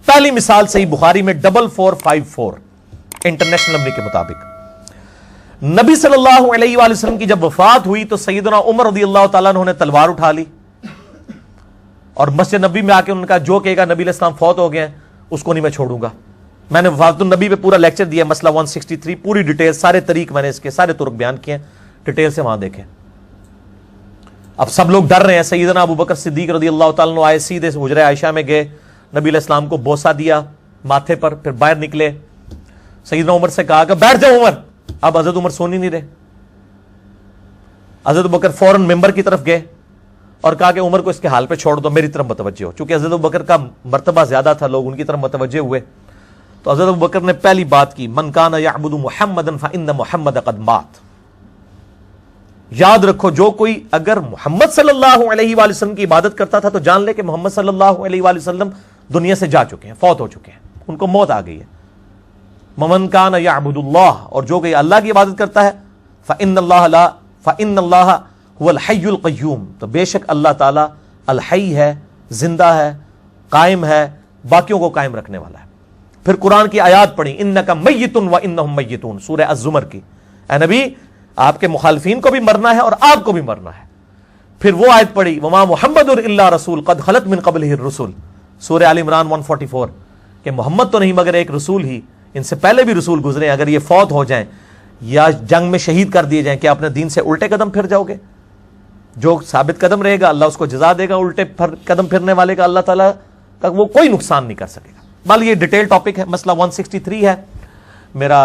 پہلی مثال صحیح بخاری میں 4454 انٹرنیشنل نمبر کے مطابق نبی صلی اللہ علیہ وآلہ وسلم کی جب وفات ہوئی تو سیدنا عمر رضی اللہ تعالیٰ عنہ نے تلوار اٹھا لی اور مسجد نبی میں آ کے انہوں نے کہا جو کہے گا نبی علیہ السلام فوت ہو گئے ہیں اس کو نہیں میں چھوڑوں گا. میں نے وفات النبی پہ پورا لیکچر دیا, مسئلہ 163, پوری ڈیٹیل, سارے طریق میں نے اس کے سارے طرق بیان کیے ہیں, ڈیٹیل سے وہاں دیکھیں. اب سب لوگ ڈر رہے ہیں. سیدنا ابو بکر صدیق رضی اللہ تعالیٰ عنہ آئے, سیدھے حجرہ عائشہ میں گئے, نبی علیہ السلام کو بوسہ دیا ماتھے پر, پھر باہر نکلے. سیدنا عمر سے کہا کہ بیٹھ جاؤ عمر. اب حضرت عمر سون ہی نہیں رہے. حضرت بکر فوراً ممبر کی طرف گئے اور کہا کہ عمر کو اس کے حال پہ چھوڑ دو, میری طرف متوجہ ہو. چونکہ حضرت بکر کا مرتبہ زیادہ تھا, لوگ ان کی طرف متوجہ ہوئے. تو حضرت بکر نے پہلی بات کی, من کان یعبد محمدا فإن محمد قد مات. یاد رکھو جو کوئی اگر محمد صلی اللہ علیہ وآلہ وسلم کی عبادت کرتا تھا تو جان لے کہ محمد صلی اللہ علیہ وآلہ وسلم دنیا سے جا چکے ہیں, فوت ہو چکے ہیں, ان کو موت آ گئی ہے. من کان یعبد اللہ, اور جو کوئی اللہ کی عبادت کرتا ہے, فإن اللہ هو الحی القیوم, تو بے شک اللہ تعالی الحی ہے, زندہ ہے, قائم ہے, باقیوں کو قائم رکھنے والا ہے. پھر قرآن کی آیات پڑھی, انک میت وانہم میتون, سورہ الزمر کی. اے نبی آپ کے مخالفین کو بھی مرنا ہے اور آپ کو بھی مرنا ہے. پھر وہ آیت پڑھی, وما محمد الا رسول قد خلت من قبلہ الرسل, سورہ آل عمران 144, کہ محمد تو نہیں مگر ایک رسول ہی, ان سے پہلے بھی رسول گزرے, اگر یہ فوت ہو جائیں یا جنگ میں شہید کر دیے جائیں, کہ اپنے دین سے الٹے قدم پھر جاؤ گے؟ جو ثابت قدم رہے گا اللہ اس کو جزا دے گا, الٹے قدم پھرنے والے کا اللہ تعالیٰ کا وہ کوئی نقصان نہیں کر سکے گا. بل یہ ڈیٹیل ٹاپک ہے. مسئلہ 163 ہے میرا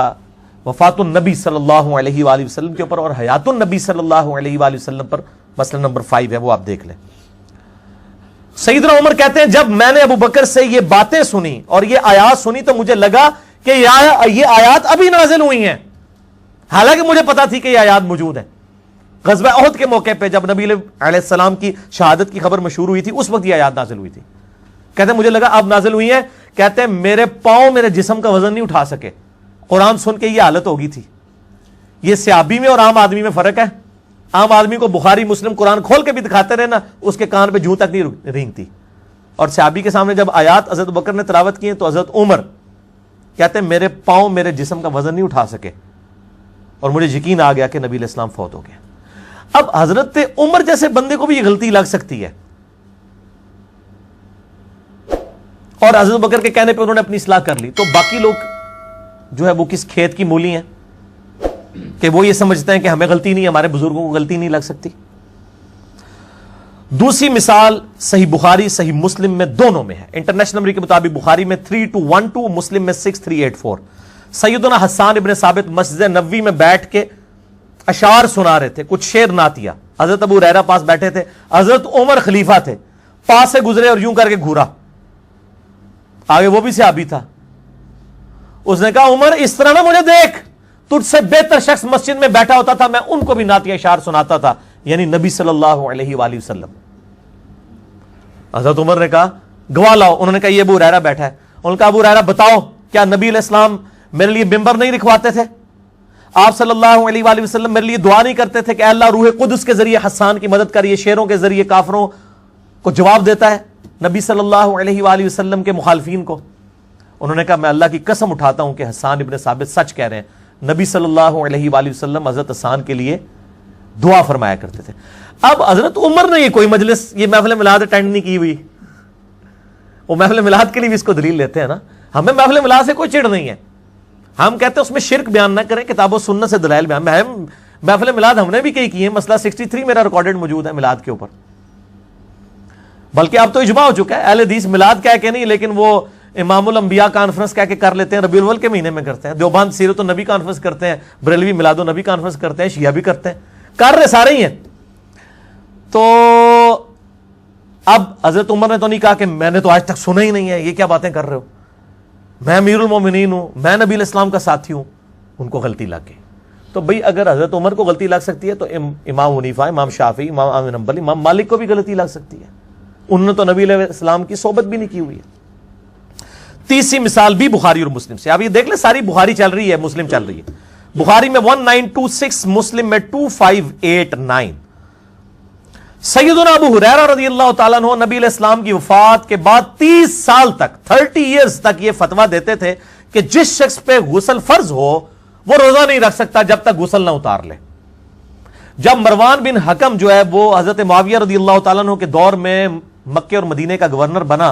وفات النبی صلی اللہ علیہ وآلہ وسلم کے اوپر, اور حیات النبی صلی اللہ علیہ وآلہ وسلم پر مسئلہ نمبر 5 ہے, وہ آپ دیکھ لیں. سیدنا عمر کہتے ہیں جب میں نے ابو بکر سے یہ باتیں سنی اور یہ آیات سنی تو مجھے لگا کہ یہ آیات ابھی نازل ہوئی ہیں, حالانکہ مجھے پتا تھی کہ یہ آیات موجود ہیں. غزوہ احد کے موقع پہ جب نبی علیہ السلام کی شہادت کی خبر مشہور ہوئی تھی, اس وقت یہ آیات نازل ہوئی تھی. کہتے ہیں مجھے لگا اب نازل ہوئی ہیں. کہتے ہیں میرے پاؤں میرے جسم کا وزن نہیں اٹھا سکے. قرآن سن کے یہ حالت ہوگی تھی. یہ صحابی میں اور عام آدمی میں فرق ہے. عام آدمی کو بخاری مسلم قرآن کھول کے بھی دکھاتے رہے نا, اس کے کان پہ جوں تک نہیں رینگتی. اور صحابی کے سامنے جب آیات حضرت بکر نے تلاوت کی تو حضرت عمر کہتے ہیں میرے پاؤں میرے جسم کا وزن نہیں اٹھا سکے, اور مجھے یقین آ گیا کہ نبی علیہ السلام فوت ہو گئے. اب حضرت عمر جیسے بندے کو بھی یہ غلطی لگ سکتی ہے, اور حضرت بکر کے کہنے پہ انہوں نے اپنی اصلاح کر لی, تو باقی لوگ جو ہے وہ کس کھیت کی مولی ہیں کہ وہ یہ سمجھتے ہیں کہ ہمیں غلطی نہیں, ہمارے بزرگوں کو غلطی نہیں لگ سکتی. دوسری مثال صحیح بخاری صحیح مسلم میں دونوں میں ہے. انٹرنیشنل نمبر کے مطابق بخاری میں 3212, مسلم میں 6384. سیدنا حسان ابن ثابت مسجد نبوی میں بیٹھ کے اشعار سنا رہے تھے, کچھ شعر نعتیہ. حضرت ابو ہریرہ پاس بیٹھے تھے, حضرت عمر خلیفہ تھے, پاس سے گزرے اور یوں کر کے گھورا. آگے وہ بھی صحابی تھا, اس نے کہا عمر اس طرح نہ مجھے دیکھ, تجھ سے بہتر شخص مسجد میں بیٹھا ہوتا تھا, میں ان کو بھی نعتیہ اشعار سناتا تھا, یعنی نبی صلی اللہ علیہ وآلہ وسلم. حضرت عمر نے کہا گواہ لاؤ. انہوں نے کہا یہ ابو ہریرہ بیٹھا ہے. انہوں نے کہا ابو ہریرہ بتاؤ کیا نبی علیہ السلام میرے لیے ممبر نہیں رکھواتے تھے؟ آپ صلی اللہ علیہ وآلہ وسلم میرے لیے دعا نہیں کرتے تھے کہ اے اللہ روح قدس کے ذریعے حسان کی مدد کر, یہ شعروں کے ذریعے کافروں کو جواب دیتا ہے نبی صلی اللہ علیہ وآلہ وسلم کے مخالفین کو. انہوں نے کہا میں اللہ کی قسم اٹھاتا ہوں کہ حسان ابن ثابت سچ کہہ رہے ہیں, نبی صلی اللہ علیہ وآلہ وسلم حضرت حسان کے لیے دعا فرمایا کرتے تھے. اب حضرت عمر نے یہ کوئی مجلس, یہ محفل میلاد اٹینڈ نہیں کی ہوئی, وہ محفل میلاد کے لیے بھی اس کو دلیل لیتے ہیں نا. ہمیں محفل میلاد سے کوئی چڑ نہیں ہے, ہم کہتے ہیں اس میں شرک بیان نہ کریں, کتاب و سنت سے دلائل بیان. محفل میلاد ہم نے بھی کئی کی ہے, مسئلہ 63 میرا ریکارڈڈ موجود ہے میلاد کے اوپر, بلکہ اب تو اجماع ہو چکا ہے. اہل حدیث میلاد کہہ کے نہیں, لیکن وہ امام الانبیاء کانفرنس کہہ کے کر لیتے ہیں, ربیع الاول کے مہینے میں کرتے ہیں. دیوبند سیرت النبی کانفرنس کرتے ہیں, بریلوی میلاد النبی کانفرنس کرتے ہیں, شیعہ بھی کرتے ہیں, کر رہے سارے ہی ہیں. تو اب حضرت عمر نے تو نہیں کہا کہ میں نے تو آج تک سنا ہی نہیں ہے, یہ کیا باتیں کر رہے ہو, میں امیر المومنین ہوں, میں نبی علیہ السلام کا ساتھی ہوں. ان کو غلطی لگ گئی. تو بھئی اگر حضرت عمر کو غلطی لگ سکتی ہے تو امام حنیفہ, امام شافعی, امام احمد حنبل, امام مالک کو بھی غلطی لگ سکتی ہے. انہوں نے تو نبی علیہ السلام کی صحبت بھی نہیں کی ہوئی ہے. تیسری مثال بھی بخاری اور مسلم سے. اب یہ دیکھ لیں ساری بخاری چل رہی ہے, مسلم چل رہی ہے. بخاری میں 1926, مسلم میں 2589. سیدنا ابو ہریرہ رضی اللہ تعالیٰ عنہ نبی علیہ السلام کی وفات کے بعد 30 سال تک 30 ایئرز تک یہ فتویٰ دیتے تھے کہ جس شخص پہ غسل فرض ہو وہ روزہ نہیں رکھ سکتا جب تک غسل نہ اتار لے. جب مروان بن حکم جو ہے وہ حضرت معاویہ رضی اللہ تعالیٰ عنہ کے دور میں مکے اور مدینے کا گورنر بنا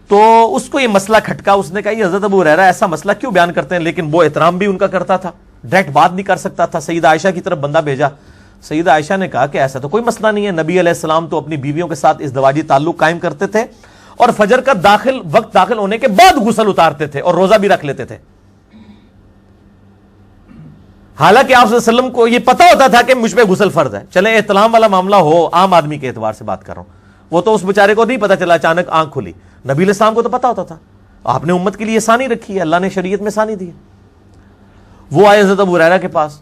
تو اس کو یہ مسئلہ کھٹکا. اس نے کہا یہ حضرت ابو ہریرہ ایسا مسئلہ کیوں بیان کرتے ہیں, لیکن وہ احترام بھی ان کا کرتا تھا, ڈائریکٹ بات نہیں کر سکتا تھا. سیدہ عائشہ کی طرف بندہ بھیجا. سیدہ عائشہ نے کہا کہ ایسا تو کوئی مسئلہ نہیں ہے, نبی علیہ السلام تو اپنی بیویوں کے ساتھ ازدواجی تعلق قائم کرتے تھے اور فجر کا وقت داخل ہونے کے بعد غسل اتارتے تھے اور روزہ بھی رکھ لیتے تھے. حالانکہ آپ صلی اللہ علیہ وسلم کو یہ پتا ہوتا تھا کہ مجھ پہ غسل فرض ہے. چلے احتلام والا معاملہ ہو, عام آدمی کے اعتبار سے بات کر رہا ہوں, وہ تو اس بیچارے کو نہیں پتا چلا, اچانک آنکھ کھلی. نبی علیہ السلام کو تو پتا ہوتا تھا. آپ نے امت کے لیے آسانی رکھی ہے, اللہ نے شریعت میں آسانی دی ہے. وہ آئے حضرت ابو ہریرہ کے پاس.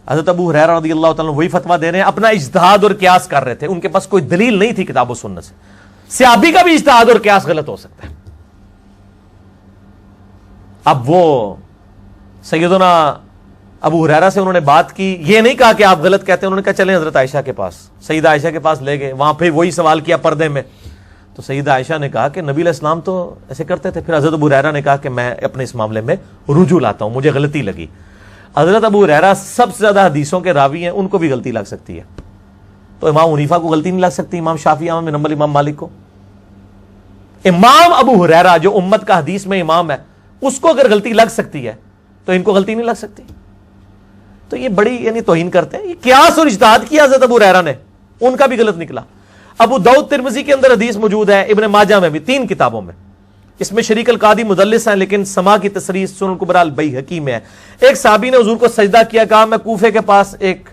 حضرت ابو ہریرہ رضی اللہ تعالیٰ وہی فتویٰ دے رہے ہیں, اپنا اجتہاد اور قیاس کر رہے تھے. ان کے پاس کوئی دلیل نہیں تھی کتاب و سنت سے. صحابی کا بھی اجتہاد اور قیاس غلط ہو سکتا ہے. اب وہ سیدنا ابو ہریرہ سے انہوں نے بات کی, یہ نہیں کہا کہ آپ غلط کہتے ہیں, انہوں نے کہا چلیں حضرت عائشہ کے پاس. سیدہ عائشہ کے پاس لے گئے, وہاں پہ وہی سوال کیا پردے میں. تو سیدہ عائشہ نے کہا کہ نبی علیہ السلام تو ایسے کرتے تھے. پھر حضرت ابو ہریرہ نے کہا کہ میں اپنے اس معاملے میں رجوع لاتا ہوں, مجھے غلطی لگی. حضرت ابو ہریرہ سب سے زیادہ حدیثوں کے راوی ہیں, ان کو بھی غلطی لگ سکتی ہے. تو امام حنیفہ کو غلطی نہیں لگ سکتی, امام شافعی, امام بن حنبل, امام مالک کو. امام ابو ہریرہ جو امت کا حدیث میں امام ہے, اس کو اگر غلطی لگ سکتی ہے تو ان کو غلطی نہیں لگ سکتی. تو یہ بڑی یعنی توہین کرتے ہیں. یہ قیاس اور اجتہاد کیا حضرت ابو ہریرہ نے, ان کا بھی غلط نکلا. ابو داؤد ترمذی کے اندر حدیث موجود ہے, ابن ماجہ میں بھی, 3 کتابوں میں. اس میں شریک القادی مدلس ہیں, لیکن سما کی تصریح سنن الکبریٰ البیہقی میں ہے. ایک صحابی نے حضور کو سجدہ کیا, کہا میں کوفے کے پاس ایک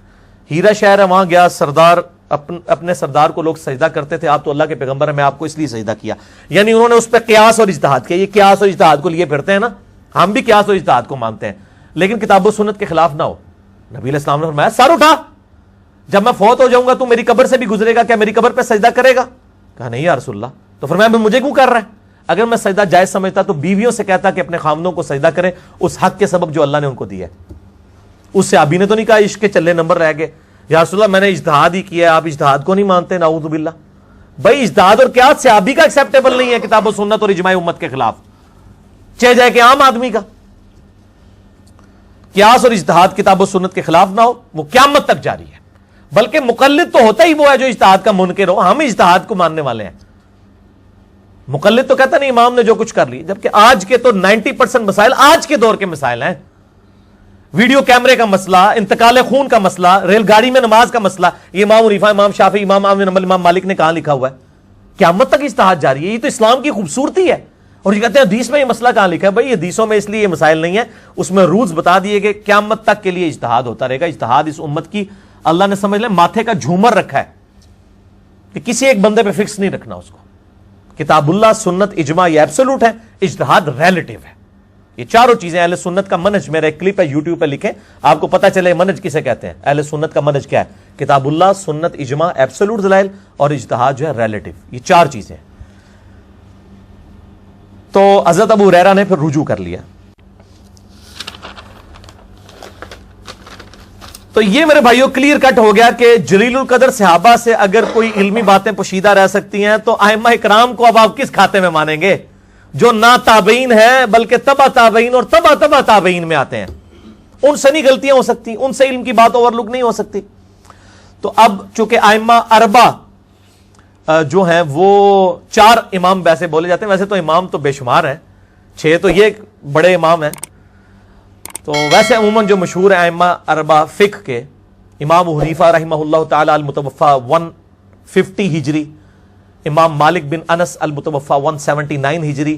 ہیرا شہر ہے وہاں گیا, سردار اپنے سردار کو لوگ سجدہ کرتے تھے, آپ تو اللہ کے پیغمبر ہیں, میں آپ کو اس لیے سجدہ کیا. یعنی انہوں نے اس پہ قیاس اور اجتہاد کیا. یہ قیاس اور اجتہاد کو لیے پھرتے ہیں نا, ہم بھی قیاس اور اجتہاد کو مانتے ہیں, لیکن کتاب و سنت کے خلاف نہ ہو. نبی علیہ السلام نے فرمایا سر اٹھا, جب میں فوت ہو جاؤں گا تو میری قبر سے بھی گزرے گا, کیا میری قبر پہ سجدہ کرے گا؟ کہا نہیں یا رسول اللہ. تو فرمایا مجھے کیوں کر رہا ہے؟ اگر میں سجدہ جائز سمجھتا تو بیویوں سے کہتا کہ اپنے خامدوں کو سجدہ کریں اس حق کے سبب جو اللہ نے ان کو دیا ہے. اس سے ابھی نے تو نہیں کہا عشق کے چلے نمبر رہ گئے, یا رسول اللہ میں نے اجتہاد ہی کیا, آپ اجتہاد کو نہیں مانتے, نعوذ باللہ. بھائی اجتہاد اور قیاس سے ابھی کا ایکسیپٹیبل نہیں ہے کتاب و سنت اور اجماع امت کے خلاف, چاہے جائے کہ عام آدمی کا. قیاس اور اجتہاد کتاب و سنت کے خلاف نہ ہو, وہ قیامت تک جاری ہے. بلکہ مقلد تو ہوتا ہی وہ ہے جو اجتہاد کا منکر ہو, ہم اجتہاد کو ماننے والے ہیں. مقلد تو کہتا نہیں امام نے جو کچھ کر لی, جبکہ آج کے تو 90% مسائل آج کے دور کے مسائل ہیں. ویڈیو کیمرے کا مسئلہ, انتقال خون کا مسئلہ, ریل گاڑی میں نماز کا مسئلہ, یہ امام حنیفہ, امام شافعی, امام احمد بن حنبل, امام مالک نے کہاں لکھا ہوا ہے؟ قیامت تک اجتہاد جاری ہے. یہ تو اسلام کی خوبصورتی ہے. اور یہ کہتے ہیں حدیث میں یہ مسئلہ کہاں لکھا ہے؟ بھائی حدیثوں میں اس لیے یہ مسائل نہیں ہے, اس میں رولز بتا دیے کہ قیامت تک کے لیے اجتہاد ہوتا رہے گا. اجتہاد اس امت کی اللہ نے سمجھ لیں ماتھے کا جھومر رکھا ہے کہ کسی ایک بندے پہ فکس نہیں رکھنا اس کو. کتاب اللہ, سنت, اجماع یہ ایبسولوٹ ہے, اجتہاد ریلیٹیو ہے. یہ چاروں چیزیں اہل سنت کا منہج, میرا ایک کلپ ہے یوٹیوب پہ, لکھیں آپ کو پتا چلے منہج کسے کہتے ہیں. اہل سنت کا منہج کیا ہے؟ کتاب اللہ, سنت, اجماع, ایبسولوٹ دلائل اور اجتہاد جو ہے ریلیٹیو. یہ 4 چیزیں. تو حضرت ابو ہریرہ نے پھر رجوع کر لیا. تو یہ میرے بھائیوں کلیئر کٹ ہو گیا کہ جلیل القدر صحابہ سے اگر کوئی علمی باتیں پوشیدہ رہ سکتی ہیں تو ائمہ اکرام کو اب آپ کس کھاتے میں مانیں گے جو نہ تابعین ہے بلکہ تبع تابعین اور تبع تابعین میں آتے ہیں؟ ان سے نہیں غلطیاں ہو سکتی, ان سے علم کی بات اوور لک نہیں ہو سکتی. تو اب چونکہ ائمہ اربع جو ہیں وہ 4 امام ویسے بولے جاتے ہیں, ویسے تو امام تو بے شمار ہیں, 6 تو یہ بڑے امام ہیں. تو ویسے عموماً جو مشہور ہیں ائمہ اربع فقہ کے, امام حنیفہ رحمہ اللہ تعالی المتوفی 150 ہجری, امام مالک بن انس المتوفی 179 ہجری,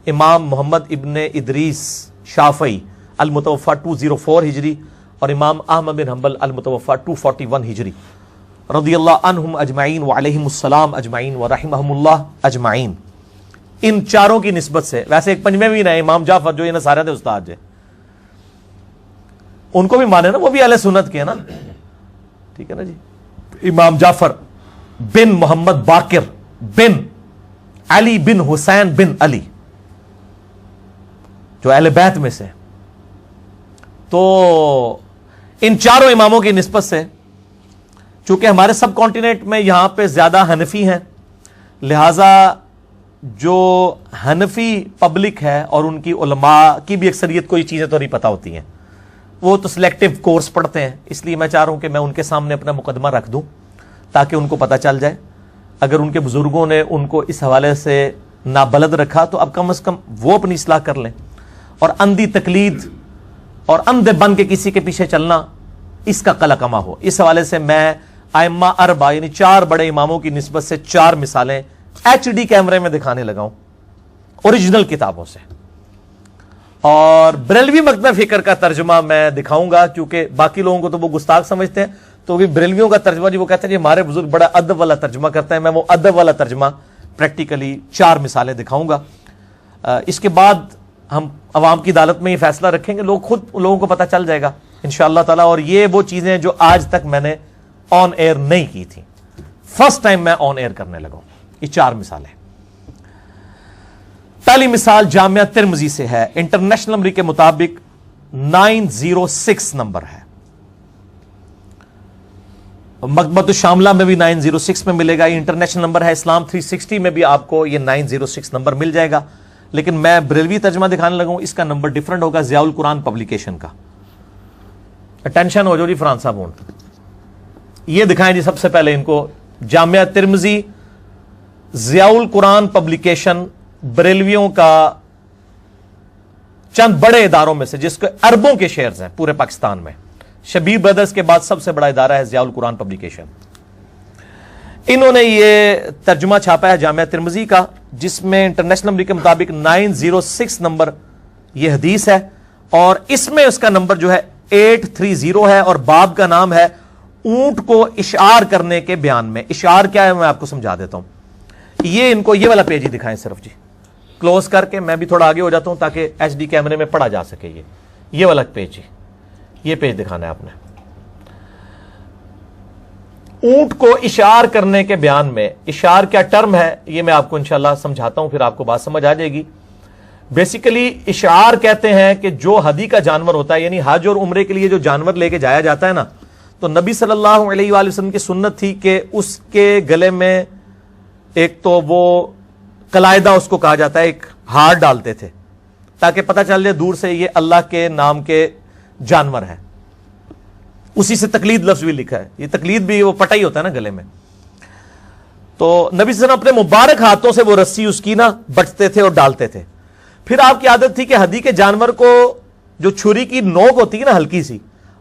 امام محمد ابن ادریس شافعی المتوفی 204 ہجری, اور امام احمد بن حنبل المتوفی 241 ہجری رضی اللہ عنہم اجمعین وعلیہم السلام اجمعین ورحمہم اللہ اجمعین. ان چاروں کی نسبت سے ویسے ایک پنجویں بھی ہیں امام جعفر جو یہ نصاریہ دے استاد ہے, ان کو بھی مانے نا, وہ بھی اہل سنت کے ہیں نا, ٹھیک ہے نا جی. امام جعفر بن محمد باقر بن علی بن حسین بن علی جو اہل بیت میں سے. تو ان چاروں اماموں کی نسبت سے چونکہ ہمارے سب کانٹیننٹ میں یہاں پہ زیادہ حنفی ہیں، لہذا جو حنفی پبلک ہے اور ان کی علماء کی بھی اکثریت کو یہ چیزیں تو نہیں پتہ ہوتی ہیں، وہ تو سلیکٹیو کورس پڑھتے ہیں. اس لیے میں چاہ رہا ہوں کہ میں ان کے سامنے اپنا مقدمہ رکھ دوں تاکہ ان کو پتہ چل جائے. اگر ان کے بزرگوں نے ان کو اس حوالے سے نابلد رکھا تو اب کم از کم وہ اپنی اصلاح کر لیں، اور اندھی تقلید اور اندھے بن کے کسی کے پیچھے چلنا اس کا قلع کما ہو. اس حوالے سے میں ائمہ اربعہ یعنی 4 بڑے اماموں کی نسبت سے 4 مثالیں HD کیمرے میں دکھانے لگا ہوں اوریجنل کتابوں سے. اور بریلوی مکتبہ فکر کا ترجمہ میں دکھاؤں گا، کیونکہ باقی لوگوں کو تو وہ گستاخ سمجھتے ہیں، تو بھی بریلویوں کا ترجمہ جی وہ کہتے ہیں جی ہمارے بزرگ بڑا ادب والا ترجمہ کرتے ہیں. میں وہ ادب والا ترجمہ پریکٹیکلی 4 مثالیں دکھاؤں گا. اس کے بعد ہم عوام کی عدالت میں یہ فیصلہ رکھیں گے، لوگوں کو پتہ چل جائے گا انشاءاللہ تعالی. اور یہ وہ چیزیں جو آج تک میں نے آن ایئر نہیں کی تھی، فرسٹ ٹائم میں آن ایئر کرنے لگا ہوں. یہ 4 مثالیں. پہلی مثال جامعہ ترمذی سے ہے، انٹرنیشنل نمبر کے مطابق 906 نمبر ہے. مکتبۃ الشاملہ میں بھی 906 میں ملے گا. یہ انٹرنیشنل نمبر ہے. اسلام 360 میں بھی آپ کو یہ 906 نمبر مل جائے گا. لیکن میں بریلوی ترجمہ دکھانے لگا ہوں، اس کا نمبر ڈیفرنٹ ہوگا، ضیاء القرآن پبلیکیشن کا. اٹینشن ہو جو جی فرحان صاحب. یہ دکھائیں جی سب سے پہلے ان کو، جامعہ ترمذی ضیاء القرآن پبلیکیشن، بریلویوں کا چند بڑے اداروں میں سے، جس کے اربوں کے شیئرز ہیں پورے پاکستان میں. شبیر بردرز کے بعد سب سے بڑا ادارہ ہے ضیاء القرآن پبلیکیشن. انہوں نے یہ ترجمہ چھاپا ہے جامعہ ترمذی کا، جس میں انٹرنیشنل نمبر کے مطابق 906 نمبر یہ حدیث ہے، اور اس میں اس کا نمبر جو ہے 830 ہے، اور باب کا نام ہے اونٹ کو اشعار کرنے کے بیان میں. اشعار کیا ہے میں آپ کو سمجھا دیتا ہوں. یہ ان کو یہ والا پیج ہی دکھائیں صرف جی، کلوز کر کے. میں بھی تھوڑا آگے ہو جاتا ہوں تاکہ HD کیمرے میں پڑھا جا سکے. یہ والا پیج جی، یہ پیج دکھانا ہے آپ نے. اونٹ کو اشعار کرنے کے بیان میں. اشعار کیا ٹرم ہے یہ میں آپ کو انشاءاللہ سمجھاتا ہوں، پھر آپ کو بات سمجھ آ جائے گی. بیسیکلی اشعار کہتے ہیں کہ جو ہدی کا جانور ہوتا ہے، یعنی حج اور عمرے کے لیے جو جانور لے کے جایا جاتا ہے نا، تو نبی صلی اللہ علیہ وآلہ وسلم کی سنت تھی کہ اس کے گلے میں ایک تو وہ قلائدہ اس کو کہا جاتا ہے، ایک ہار ڈالتے تھے تاکہ پتہ چل جائے دور سے یہ اللہ کے نام کے جانور ہے. اسی سے تقلید لفظ بھی لکھا ہے. یہ تقلید بھی وہ پٹا ہی ہوتا ہے نا گلے میں. تو نبی صلی اللہ علیہ وسلم اپنے مبارک ہاتھوں سے وہ رسی اس کی نا بٹتے تھے اور ڈالتے تھے. پھر آپ کی عادت تھی کہ ہدی کے جانور کو جو چھری کی نوک ہوتی ہے نا ہلکی سی،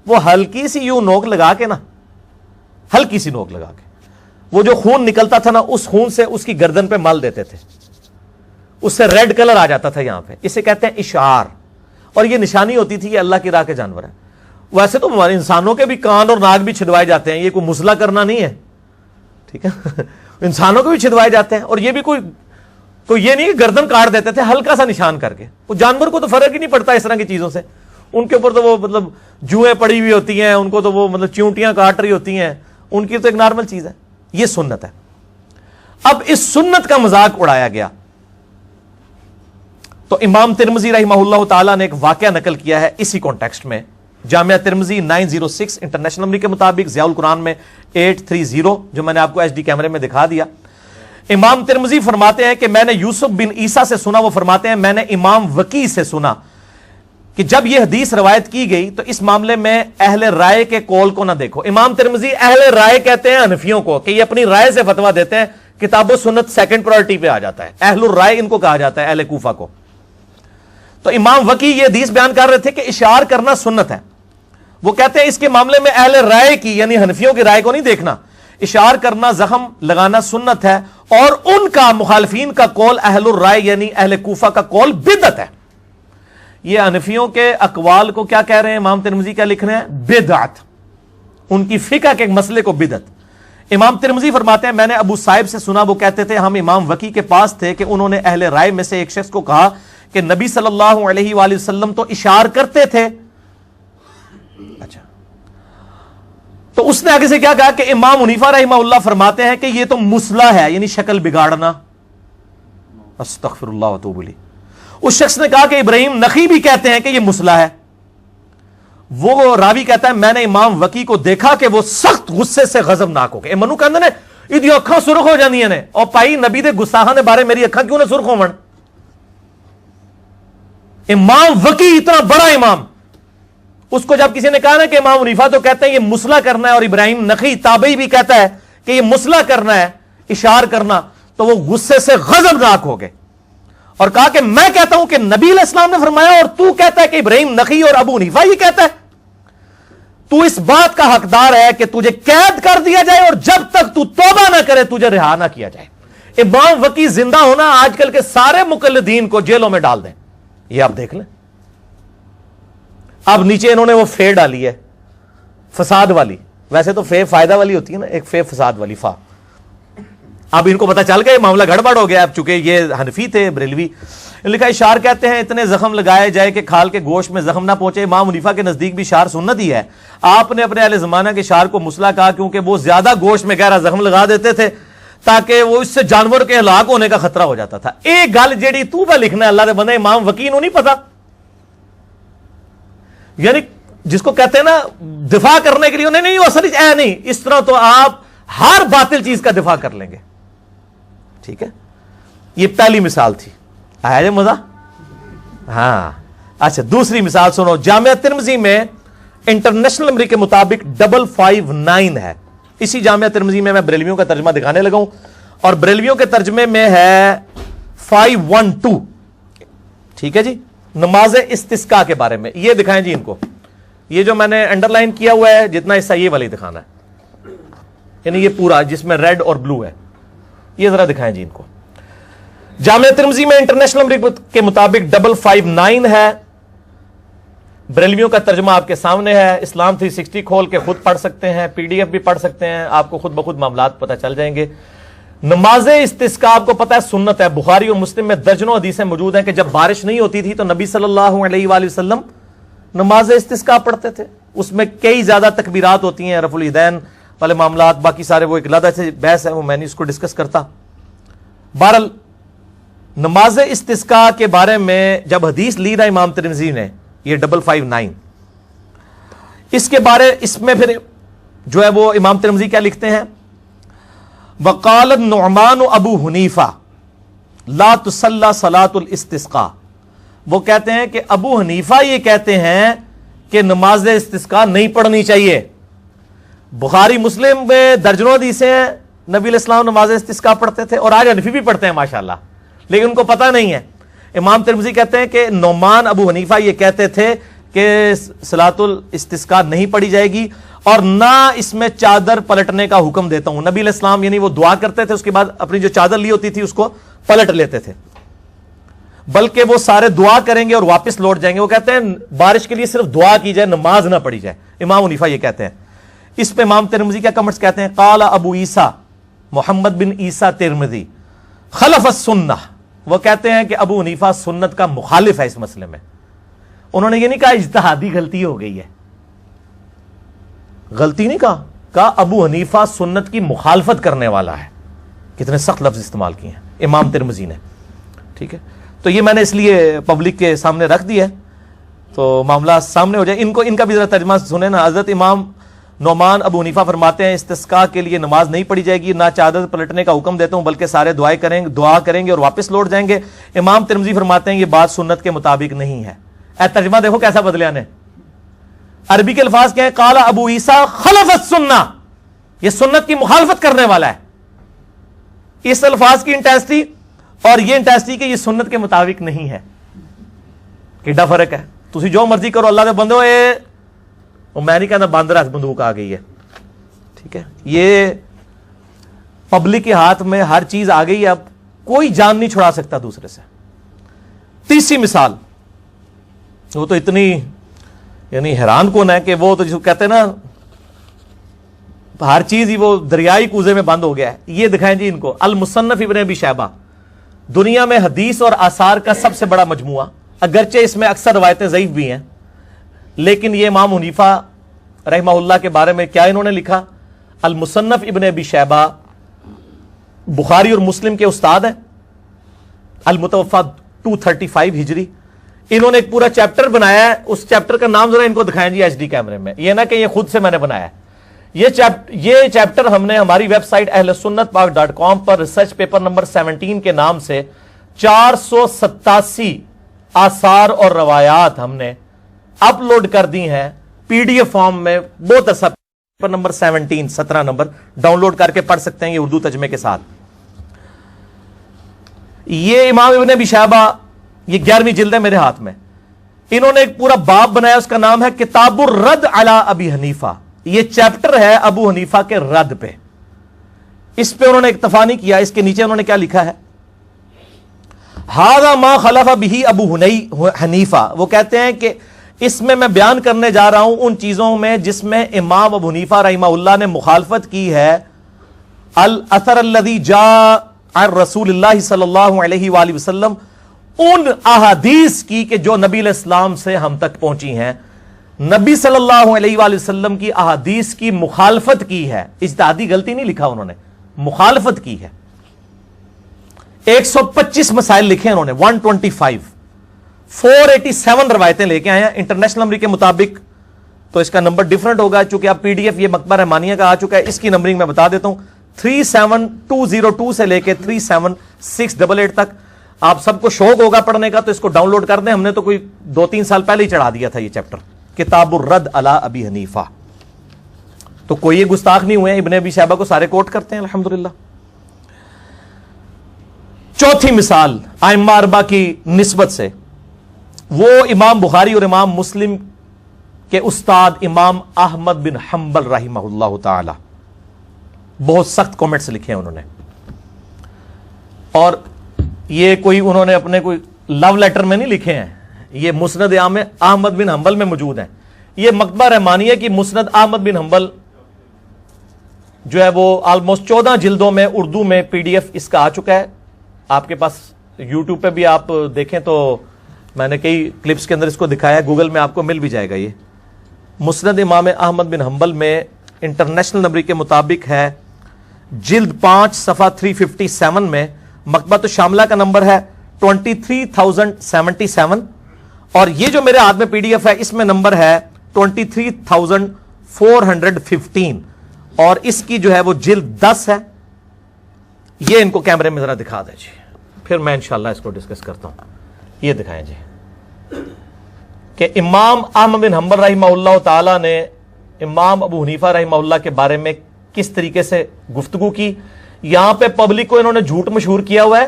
وہ ہلکی سی یوں نوک لگا کے نا، ہلکی سی نوک لگا کے وہ جو خون نکلتا تھا نا، اس خون سے اس کی گردن پہ مل دیتے تھے. اس سے ریڈ کلر آ جاتا تھا یہاں پہ. اسے کہتے ہیں اشعار، اور یہ نشانی ہوتی تھی کہ اللہ کی راہ کے جانور ہے. ویسے تو ہمارے انسانوں کے بھی کان اور ناک بھی چھدوائے جاتے ہیں، یہ کوئی مسئلہ کرنا نہیں ہے، ٹھیک ہے. انسانوں کے بھی چھدوائے جاتے ہیں، اور یہ بھی کوئی یہ نہیں کہ گردن کاٹ دیتے تھے ہلکا سا نشان کر کے. وہ جانور کو تو فرق ہی نہیں پڑتا اس طرح کی چیزوں سے. ان کے اوپر تو وہ مطلب جوئیں پڑی ہوئی ہوتی ہیں، ان کو تو وہ مطلب چیونٹیاں کاٹ رہی ہوتی ہیں، ان کی تو ایک نارمل چیز ہے. یہ سنت ہے. اب اس سنت کا مذاق اڑایا گیا تو امام ترمذی رحمہ اللہ تعالیٰ نے ایک واقعہ نقل کیا ہے اسی کانٹیکسٹ میں. جامعہ ترمذی 906 انٹرنیشنل نمبر کے مطابق، ضیاء القرآن میں 830، جو میں نے آپ کو HD کیمرے میں دکھا دیا. امام ترمذی فرماتے ہیں کہ میں نے یوسف بن عیسیٰ سے سنا، وہ فرماتے ہیں میں نے امام وکی سے سنا کہ جب یہ حدیث روایت کی گئی تو اس معاملے میں اہل رائے کے قول کو نہ دیکھو. امام ترمذی اہل رائے کہتے ہیں حنفیوں کو کہ یہ اپنی رائے سے فتویٰ دیتے ہیں. کتاب و سنت سیکنڈ پرائرٹی پہ آ جاتا ہے. اہل الرائے ان کو کہا جاتا ہے، اہل کوفہ کو. تو امام وکی یہ حدیث بیان کر رہے تھے کہ اشعار کرنا سنت ہے. وہ کہتے ہیں اس کے معاملے میں اہل رائے کی یعنی حنفیوں کی رائے کو نہیں دیکھنا. اشعار کرنا، زخم لگانا سنت ہے، اور ان کا مخالفین کا قول اہل الرائے یعنی اہل کوفہ کا قول بدعت ہے. یہ حنفیوں کے اقوال کو کیا کہہ رہے ہیں امام ترمذی کیا لکھ رہے ہیں؟ بدعت. ان کی فقہ کے ایک مسئلے کو بدعت. امام ترمذی فرماتے ہیں میں نے ابو صائب سے سنا، وہ کہتے تھے ہم امام وکی کے پاس تھے کہ انہوں نے اہل رائے میں سے ایک شخص کو کہا کہ نبی صلی اللہ علیہ وآلہ وسلم تو اشعار کرتے تھے. اچھا، تو اس نے آگے سے کیا کہا کہ امام حنیفہ رحمہ اللہ فرماتے ہیں کہ یہ تو مسلح ہے، یعنی شکل بگاڑنا. استغفر اللہ واتوب الیہ. اس شخص نے کہا کہ ابراہیم نخعی بھی کہتے ہیں کہ یہ مسلح ہے. وہ راوی کہتا ہے میں نے امام وکی کو دیکھا کہ وہ سخت غصے سے غضبناک ہو گئے. منو کہندے نے ایدی اکھاں سرخ ہو جاندیاں نے, اور پائی نبی دے گستاخاں دے بارے میری اکھاں کیوں نہ سرخ ہون؟ امام وکی اتنا بڑا امام, اس کو جب کسی نے کہا نا کہ امام حنیفہ تو کہتے ہیں یہ مسئلہ کرنا ہے, اور ابراہیم نخعی تابعی بھی کہتا ہے کہ یہ مسئلہ کرنا ہے, اشار کرنا, تو وہ غصے سے غضبناک ہو گئے اور کہا کہ میں کہتا ہوں کہ نبی علیہ السلام نے فرمایا اور تو کہتا ہے کہ ابراہیم نخعی اور ابو حنیفہ یہ کہتا ہے. تو اس بات کا حقدار ہے کہ تجھے قید کر دیا جائے اور جب تک تو توبہ نہ کرے تجھے رہا نہ کیا جائے. امام وکی زندہ ہونا آج کل کے سارے مقلدین کو جیلوں میں ڈال دیں, یہ آپ دیکھ لیں. اب نیچے انہوں نے وہ فے ڈالی ہے فساد والی, ویسے تو فے فائدہ والی ہوتی ہے نا, ایک فے فساد والی فا. اب ان کو پتا چل گیا معاملہ گڑبڑ ہو گیا, اب چونکہ یہ حنفی تھے بریلوی. لکھا اشار کہتے ہیں اتنے زخم لگائے جائے کہ کھال کے گوشت میں زخم نہ پہنچے. امام حنیفہ کے نزدیک بھی اشار سنت ہی ہے. آپ نے اپنے اہل زمانہ کے اشار کو مسئلہ کہا کیونکہ وہ زیادہ گوشت میں گہرا زخم لگا دیتے تھے تاکہ وہ اس سے جانور کے ہلاک ہونے کا خطرہ ہو جاتا تھا. ایک گل جیڑی تو پہ لکھنا ہے اللہ دے بندے امام وکی نو نہیں پتا, یعنی جس کو کہتے ہیں نا دفاع کرنے کے لیے نہیں اصل اے نہیں, اس طرح تو آپ ہر باطل چیز کا دفاع کر لیں گے. ٹھیک ہے, یہ پہلی مثال تھی. آیا جی مزہ؟ ہاں اچھا, دوسری مثال سنو. جامعہ ترمذی میں انٹرنیشنل نمبر کے مطابق 559 ہے. اسی جامعہ ترمذی میں بریلویوں کا ترجمہ دکھانے لگا ہوں, اور بریلویوں کے ترجمے میں ہے 512. ٹھیک ہے جی, نماز استسقاء کے بارے میں. یہ دکھائیں جی ان کو, یہ جو میں نے انڈر لائن کیا ہوا ہے جتنا حصہ یہ والی دکھانا ہے, یعنی یہ پورا جس میں ریڈ اور بلو ہے, یہ ذرا دکھائیں جی ان کو. جامعہ ترمذی میں انٹرنیشنل نمبر کے مطابق 559 ہے. بریلویوں کا ترجمہ آپ کے سامنے ہے. اسلام 360 کھول کے خود پڑھ سکتے ہیں, پی ڈی ایف بھی پڑھ سکتے ہیں, آپ کو خود بخود معاملات پتہ چل جائیں گے. نماز استسقاء آپ کو پتہ ہے سنت ہے. بخاری اور مسلم میں درجنوں حدیثیں موجود ہیں کہ جب بارش نہیں ہوتی تھی تو نبی صلی اللہ علیہ وآلہ وسلم نماز استسقاء پڑھتے تھے. اس میں کئی زیادہ تکبیرات ہوتی ہیں, رفع الیدین والے معاملات, باقی سارے وہ ایک علیحدہ سے بحث ہے, وہ میں نہیں اس کو ڈسکس کرتا. بہرحال نماز استسقاء کے بارے میں جب حدیث لی نا امام ترمذی نے, یہ 559, اس میں پھر جو ہے وہ امام ترمذی کیا لکھتے ہیں, وقال النعمان ابو حنیفہ لا تصلی صلاۃ الاستسقاء. وہ کہتے ہیں کہ ابو حنیفہ یہ کہتے ہیں کہ نماز استسقاء نہیں پڑھنی چاہیے. بخاری مسلم میں درجنوں حدیثیں ہیں نبی علیہ السلام نماز استسقاء پڑھتے تھے, اور آج حنفی بھی پڑھتے ہیں ماشاءاللہ, لیکن ان کو پتہ نہیں ہے. امام ترمذی کہتے ہیں کہ نعمان ابو حنیفہ یہ کہتے تھے کہ صلاۃ الاستسقاء نہیں پڑھی جائے گی, اور نہ اس میں چادر پلٹنے کا حکم دیتا ہوں. نبی علیہ السلام یعنی وہ دعا کرتے تھے, اس کے بعد اپنی جو چادر لی ہوتی تھی اس کو پلٹ لیتے تھے, بلکہ وہ سارے دعا کریں گے اور واپس لوٹ جائیں گے. وہ کہتے ہیں بارش کے لیے صرف دعا کی جائے, نماز نہ پڑھی جائے. امام حنیفہ یہ کہتے ہیں. اس پہ امام ترمذی کیا کمنٹس کہتے ہیں, قال ابو عیسیٰ محمد بن عیسیٰ ترمذی خلف السنہ. وہ کہتے ہیں کہ ابو حنیفہ سنت کا مخالف ہے اس مسئلے میں. انہوں نے یہ نہیں کہا اجتہادی غلطی ہو گئی ہے, غلطی نہیں کہا ابو حنیفہ سنت کی مخالفت کرنے والا ہے. کتنے سخت لفظ استعمال کیے ہیں امام ترمذی نے. ٹھیک ہے, تو یہ میں نے اس لیے پبلک کے سامنے رکھ دیا ہے تو معاملہ سامنے ہو جائے. ان کا بھی ذرا ترجمہ سنیں نا. حضرت امام نعمان ابو حنیفہ فرماتے ہیں استسقاء کے لیے نماز نہیں پڑھی جائے گی, نہ چادر پلٹنے کا حکم دیتا ہوں, بلکہ سارے دعا کریں گے اور واپس لوٹ جائیں گے. امام ترمذی فرماتے ہیں یہ بات سنت کے مطابق نہیں ہے. اے ترجمہ دیکھو کیسا بدلیا نے. عربی کے الفاظ کیا ہے, قال ابو عیسیٰ خلف السنہ, یہ سنت کی مخالفت کرنے والا ہے. اس الفاظ کی انٹینسٹی اور یہ انٹینسٹی کہ یہ سنت کے مطابق نہیں ہے, کیڈا فرق ہے. تسی جو مرضی کرو, اللہ دے بندو, میں نہیں کہنا باندر ہاتھ بندوق آ گئی ہے. ٹھیک ہے, یہ پبلک کے ہاتھ میں ہر چیز آ گئی ہے, اب کوئی جان نہیں چھڑا سکتا دوسرے سے. تیسری مثال, وہ تو اتنی یعنی حیران کون ہے کہ وہ تو جسے کہتے ہیں نا ہر چیز ہی وہ دریائی کوزے میں بند ہو گیا ہے. یہ دکھائیں جی ان کو, المصنف ابن ابی شیبہ, دنیا میں حدیث اور آثار کا سب سے بڑا مجموعہ, اگرچہ اس میں اکثر روایتیں ضعیف بھی ہیں, لیکن یہ امام حنیفہ رحمہ اللہ کے بارے میں کیا انہوں نے لکھا. المصنف ابن ابی شیبہ بخاری اور مسلم کے استاد ہیں, المتوفى 235 ہجری. انہوں نے ایک پورا چیپٹر بنایا ہے, اس چیپٹر کا نام ذرا ان کو دکھائیں جی ایچ ڈی کیمرے میں, یہ نہ کہ یہ خود سے میں نے بنایا ہے. یہ چیپٹر ہم نے ہماری ویب سائٹ ahlsunnatpak.com پر ریسرچ پیپر نمبر 17 کے نام سے 487 آثار اور روایات ہم نے اپلوڈ کر دی ہیں پی ڈی ایف فارم میں. بہت عرصہ paper number 17 number download کر کے پڑھ سکتے ہیں یہ اردو ترجمے کے ساتھ. یہ امام ابن ابی شیبہ, یہ 11ویں جلد ہے میرے ہاتھ میں. انہوں نے ایک پورا باب بنایا, اس کا نام ہے کتاب الرد علی ابی حنیفہ. یہ چیپٹر ہے ابو حنیفہ کے رد پہ. اس پہ انہوں نے اکتفا نہیں کیا, اس کے نیچے انہوں نے کیا لکھا ہے, ھذا ما خلف به ابو حنیفہ. وہ کہتے ہیں کہ اس میں بیان کرنے جا رہا ہوں ان چیزوں میں جس میں امام ابو حنیفہ رحمہ اللہ نے مخالفت کی ہے. الاثر الذی جاء عن رسول اللہ صلی اللہ علیہ وآلہ وسلم, ان احادیث کی کہ جو نبی علیہ السلام سے ہم تک پہنچی ہیں. نبی صلی اللہ علیہ وآلہ وسلم کی احادیث کی مخالفت کی ہے. اجتہادی غلطی نہیں لکھا انہوں نے, مخالفت کی ہے. 125 مسائل لکھے انہوں نے, 125 487 روایتیں لے کے آئے ہیں انٹرنیشنل نمبر کے مطابق. تو اس کا نمبر ڈیفرنٹ ہوگا چونکہ اب پی ڈی ایف یہ مکتبہ رحمانیہ کا آ چکا ہے. اس کی نمبرنگ میں بتا دیتا ہوں, 37202 سے لے کے 37688 تک. آپ سب کو شوق ہوگا پڑھنے کا تو اس کو ڈاؤن لوڈ کر دیں. ہم نے تو کوئی 2-3 سال پہلے ہی چڑھا دیا تھا یہ چیپٹر کتاب الرد علی ابی حنیفہ. تو کوئی یہ گستاخ نہیں ہوئے, ابن ابی شیبہ کو سارے کوٹ کرتے ہیں الحمدللہ. چوتھی مثال ائمہ اربعہ کی نسبت سے, وہ امام بخاری اور امام مسلم کے استاد امام احمد بن حنبل رحمہ اللہ تعالی. بہت سخت کامنٹس لکھے ہیں انہوں نے, اور یہ کوئی انہوں نے اپنے کوئی لو لیٹر میں نہیں لکھے ہیں, یہ مسند احمد بن حنبل میں موجود ہیں. یہ مکتبہ رحمانیہ کی مسند احمد بن حنبل جو ہے وہ آلموسٹ 14 جلدوں میں اردو میں پی ڈی ایف اس کا آ چکا ہے. آپ کے پاس یوٹیوب پہ بھی آپ دیکھیں تو میں نے کئی کلپس کے اندر اس کو دکھایا ہے, گوگل میں آپ کو مل بھی جائے گا. یہ مسند امام احمد بن حنبل میں انٹرنیشنل نمبر کے مطابق ہے جلد 5 صفحہ 357 میں. مکتبۃ الشاملہ کا نمبر ہے 23077, اور یہ جو میرے ہاتھ میں پی ڈی ایف ہے اس میں نمبر ہے 23415, اور اس کی جو ہے وہ جلد 10 ہے. یہ ان کو کیمرے میں ذرا دکھا دیں جی, پھر میں انشاءاللہ اس کو ڈسکس کرتا ہوں. یہ دکھائیں جی کہ امام احمد بن حنبل رحمہ اللہ تعالی نے امام ابو حنیفہ رحمہ اللہ کے بارے میں کس طریقے سے گفتگو کی. یہاں پہ پبلک کو انہوں نے جھوٹ مشہور کیا ہوا ہے.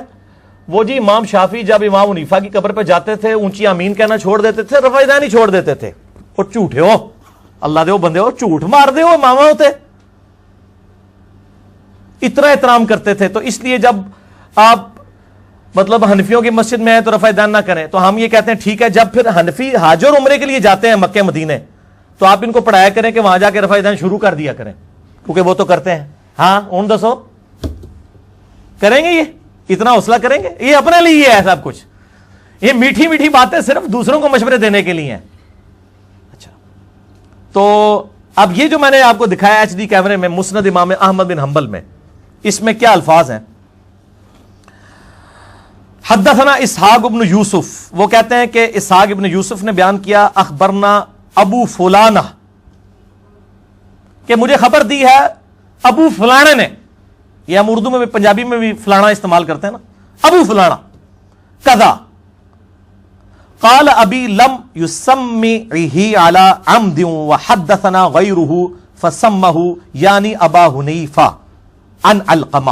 وہ جی امام شافعی جب امام حنیفہ کی قبر پہ جاتے تھے اونچی آمین کہنا چھوڑ دیتے تھے, رفع یدین چھوڑ دیتے تھے. اور جھوٹے ہو, اللہ دے بندے ہو, جھوٹ مار دے ہو, ماما ہوتے اتنا احترام کرتے تھے. تو اس لیے جب آپ مطلب حنفیوں کی مسجد میں ہیں تو رفع یدین نہ کریں. تو ہم یہ کہتے ہیں ٹھیک ہے, جب پھر حنفی حج اور عمرے کے لیے جاتے ہیں مکہ مدینے تو آپ ان کو پڑھایا کریں کہ وہاں جا کے رفع یدین شروع کر دیا کریں, کیونکہ وہ تو کرتے ہیں. ہاں ان دسو کریں گے, یہ اتنا حوصلہ کریں گے؟ یہ اپنے لیے ہے سب کچھ, یہ میٹھی میٹھی باتیں صرف دوسروں کو مشورے دینے کے لیے ہیں. اچھا, تو اب یہ جو میں نے آپ کو دکھایا ایچ ڈی کیمرے میں مسند امام احمد بن حنبل میں, اس میں کیا الفاظ ہیں. حدثنا اسحاق ابن یوسف, وہ کہتے ہیں کہ اسحاق ابن یوسف نے بیان کیا اخبرنا ابو فلانہ, کہ مجھے خبر دی ہے ابو فلانے نے. یہ ہم اردو میں بھی پنجابی میں بھی فلانا استعمال کرتے ہیں نا, ابو فلانا کذا قال ابی لم یسمعہ علی عمد وحدثنا غیرہ فسمہ یعنی ابا حنیفہ عن علقمہ.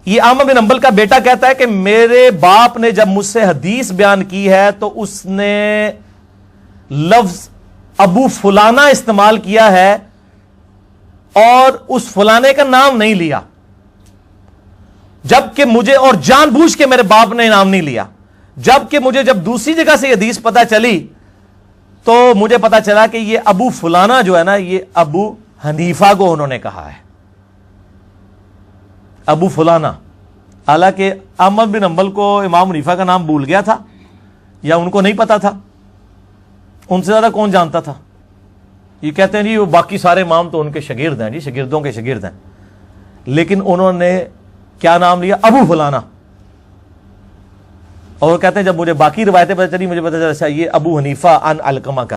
یہ احمد بن حنبل کا بیٹا کہتا ہے کہ میرے باپ نے جب مجھ سے حدیث بیان کی ہے تو اس نے لفظ ابو فلانا استعمال کیا ہے اور اس فلانے کا نام نہیں لیا, جبکہ مجھے, اور جان بوجھ کے میرے باپ نے نام نہیں لیا, جبکہ مجھے جب دوسری جگہ سے یہ حدیث پتہ چلی تو مجھے پتا چلا کہ یہ ابو فلانا جو ہے نا یہ ابو حنیفہ کو انہوں نے کہا ہے, ابو فلانا. حالانکہ احمد بن حنبل کو امام حنیفہ کا نام بھول گیا تھا یا ان کو نہیں پتا تھا, ان سے زیادہ کون جانتا تھا. یہ کہتے ہیں جی وہ باقی سارے امام تو ان کے شاگرد ہیں, جی شاگردوں کے شاگرد ہیں, لیکن انہوں نے کیا نام لیا, ابو فلانا. اور وہ کہتے ہیں جب مجھے باقی روایتیں پتہ چلی مجھے پتہ چلا اچھا یہ ابو حنیفہ ان علقمہ کا